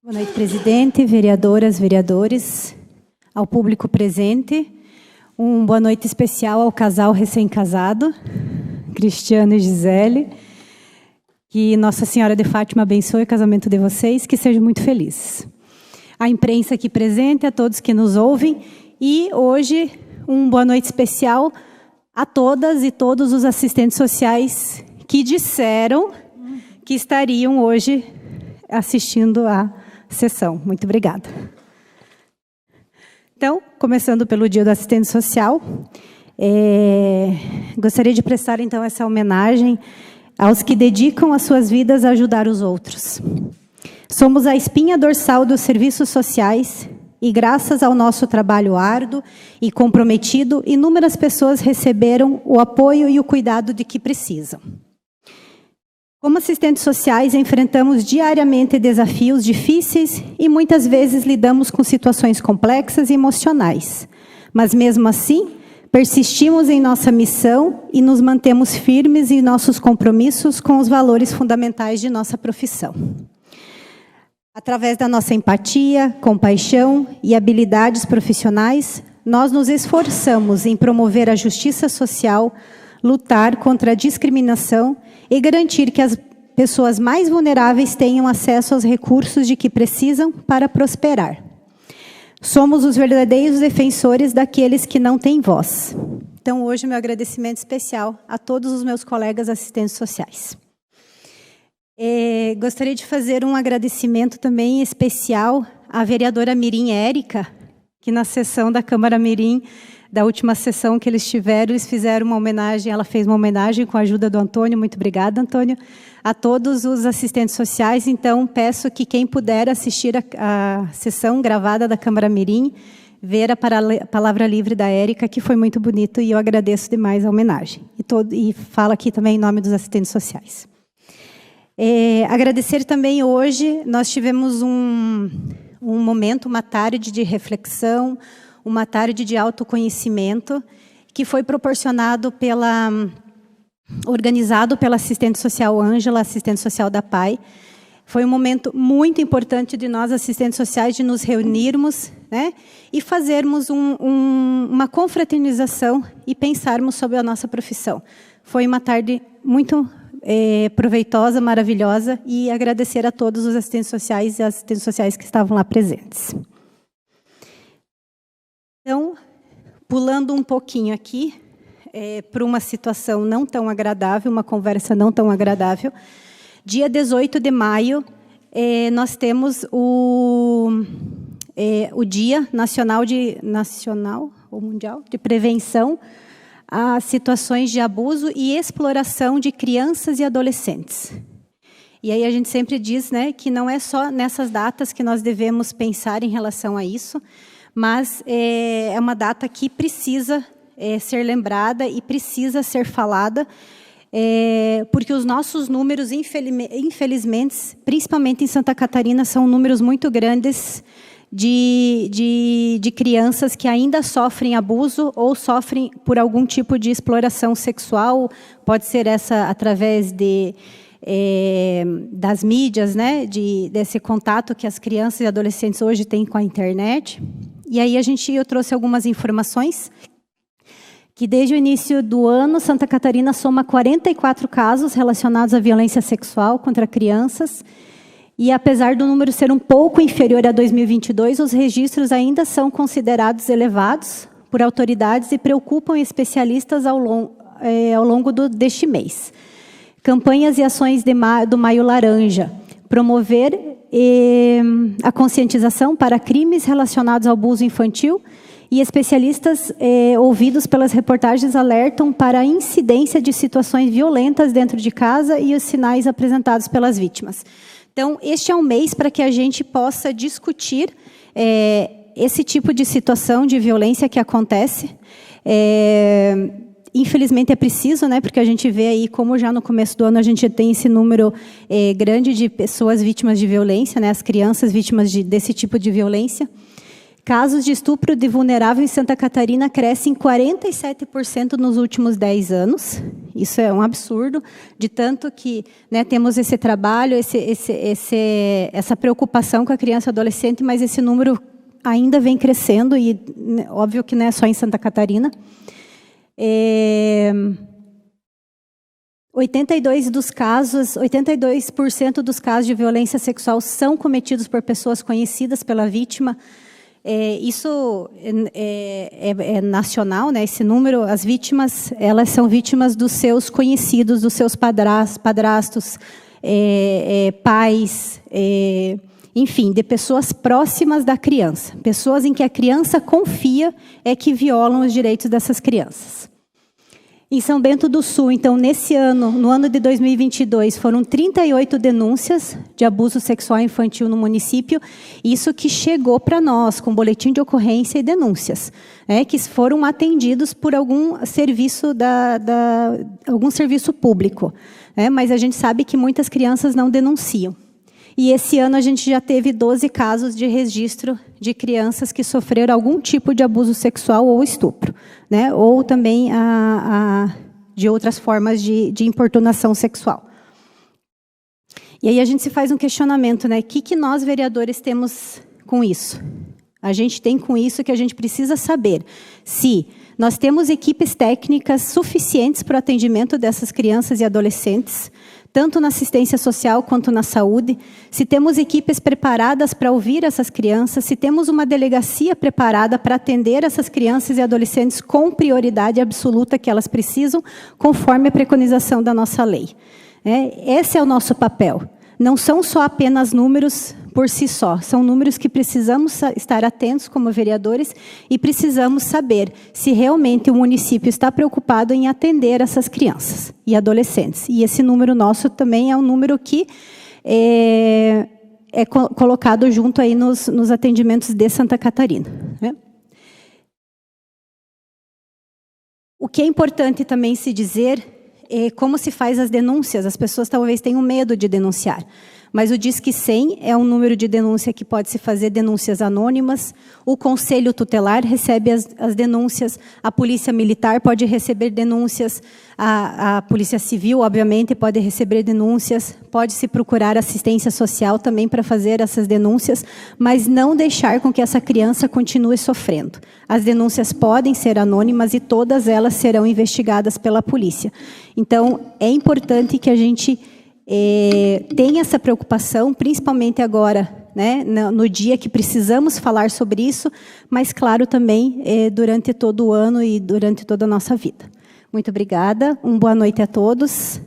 Boa noite, presidente, vereadoras, vereadores, ao público presente. Boa noite especial ao casal recém-casado, Cristiano e Gisele. Que Nossa Senhora de Fátima abençoe o casamento de vocês, que sejam muito felizes. A imprensa aqui presente, a todos que nos ouvem. E hoje, boa noite especial a todas e todos os assistentes sociais que disseram que estariam hoje assistindo a sessão. Muito obrigada. Então, começando pelo Dia do Assistente Social, gostaria de prestar, então, essa homenagem aos que dedicam as suas vidas a ajudar os outros. Somos a espinha dorsal dos serviços sociais e, graças ao nosso trabalho árduo e comprometido, inúmeras pessoas receberam o apoio e o cuidado de que precisam. Como assistentes sociais, enfrentamos diariamente desafios difíceis e muitas vezes lidamos com situações complexas e emocionais. Mas, mesmo assim, persistimos em nossa missão e nos mantemos firmes em nossos compromissos com os valores fundamentais de nossa profissão. Através da nossa empatia, compaixão e habilidades profissionais, nós nos esforçamos em promover a justiça social, lutar contra a discriminação e garantir que as pessoas mais vulneráveis tenham acesso aos recursos de que precisam para prosperar. Somos os verdadeiros defensores daqueles que não têm voz. Então, hoje, meu agradecimento especial a todos os meus colegas assistentes sociais. Gostaria de fazer um agradecimento também especial à vereadora Mirim Érica, que na sessão da Câmara Mirim, da última sessão que eles tiveram, eles fizeram uma homenagem, ela fez uma homenagem com a ajuda do Antônio, muito obrigada, Antônio, a todos os assistentes sociais. Então, peço que quem puder assistir a sessão gravada da Câmara Mirim, ver a palavra livre da Érica, que foi muito bonito, e eu agradeço demais a homenagem. E falo aqui também em nome dos assistentes sociais. Agradecer também hoje, nós tivemos um momento, uma tarde de reflexão, uma tarde de autoconhecimento, que foi organizado pela assistente social Ângela, assistente social da PAI. Foi um momento muito importante de nós, assistentes sociais, de nos reunirmos, né, e fazermos uma confraternização e pensarmos sobre a nossa profissão. Foi uma tarde muito proveitosa, maravilhosa, e agradecer a todos os assistentes sociais e assistentes sociais que estavam lá presentes. Então, pulando um pouquinho aqui, para uma situação não tão agradável, uma conversa não tão agradável, dia 18 de maio, nós temos o Dia Nacional ou Mundial de Prevenção a situações de abuso e exploração de crianças e adolescentes. E aí a gente sempre diz, né, que não é só nessas datas que nós devemos pensar em relação a isso, mas é uma data que precisa ser lembrada e precisa ser falada, porque os nossos números, infelizmente, principalmente em Santa Catarina, são números muito grandes de crianças que ainda sofrem abuso ou sofrem por algum tipo de exploração sexual, pode ser essa através das mídias, né, desse contato que as crianças e adolescentes hoje têm com a internet. E aí eu trouxe algumas informações, que desde o início do ano, Santa Catarina soma 44 casos relacionados à violência sexual contra crianças, e apesar do número ser um pouco inferior a 2022, os registros ainda são considerados elevados por autoridades e preocupam especialistas ao longo deste mês. Campanhas e ações do Maio Laranja, promover a conscientização para crimes relacionados ao abuso infantil, e especialistas ouvidos pelas reportagens alertam para a incidência de situações violentas dentro de casa e os sinais apresentados pelas vítimas. Então, este é um mês para que a gente possa discutir esse tipo de situação de violência que acontece. Infelizmente é preciso, né, porque a gente vê aí como já no começo do ano a gente tem esse número grande de pessoas vítimas de violência, né, as crianças vítimas desse tipo de violência. Casos de estupro de vulnerável em Santa Catarina crescem 47% nos últimos 10 anos. Isso é um absurdo, de tanto que, né, temos esse trabalho, essa preocupação com a criança e adolescente, mas esse número ainda vem crescendo, e óbvio que não é só em Santa Catarina. 82% dos casos de violência sexual são cometidos por pessoas conhecidas pela vítima. Isso é nacional, né? Esse número, as vítimas, elas são vítimas dos seus conhecidos, dos seus padrastos, pais, enfim, de pessoas próximas da criança. Pessoas em que a criança confia que violam os direitos dessas crianças. Em São Bento do Sul, então, nesse ano, no ano de 2022, foram 38 denúncias de abuso sexual infantil no município, isso que chegou para nós, com boletim de ocorrência e denúncias, que foram atendidos por algum serviço, algum serviço público, mas a gente sabe que muitas crianças não denunciam. E esse ano a gente já teve 12 casos de registro de crianças que sofreram algum tipo de abuso sexual ou estupro, né? Ou também de outras formas de importunação sexual. E aí a gente se faz um questionamento, né? O que nós, vereadores, temos com isso? A gente tem com isso que a gente precisa saber se nós temos equipes técnicas suficientes para o atendimento dessas crianças e adolescentes, tanto na assistência social quanto na saúde, se temos equipes preparadas para ouvir essas crianças, se temos uma delegacia preparada para atender essas crianças e adolescentes com prioridade absoluta que elas precisam, conforme a preconização da nossa lei. Esse é o nosso papel. Não são só apenas números por si só, são números que precisamos estar atentos como vereadores e precisamos saber se realmente o município está preocupado em atender essas crianças e adolescentes. E esse número nosso também é um número que é colocado junto aí nos atendimentos de Santa Catarina, né? O que é importante também se dizer como se faz as denúncias. As pessoas talvez tenham medo de denunciar, mas o Disque 100 é um número de denúncia que pode se fazer denúncias anônimas, o Conselho Tutelar recebe as denúncias, a Polícia Militar pode receber denúncias, a Polícia Civil, obviamente, pode receber denúncias, pode-se procurar assistência social também para fazer essas denúncias, mas não deixar com que essa criança continue sofrendo. As denúncias podem ser anônimas e todas elas serão investigadas pela polícia. Então, é importante que a gente tenha essa preocupação, principalmente agora, né, no dia que precisamos falar sobre isso, mas, claro, também durante todo o ano e durante toda a nossa vida. Muito obrigada, boa noite a todos.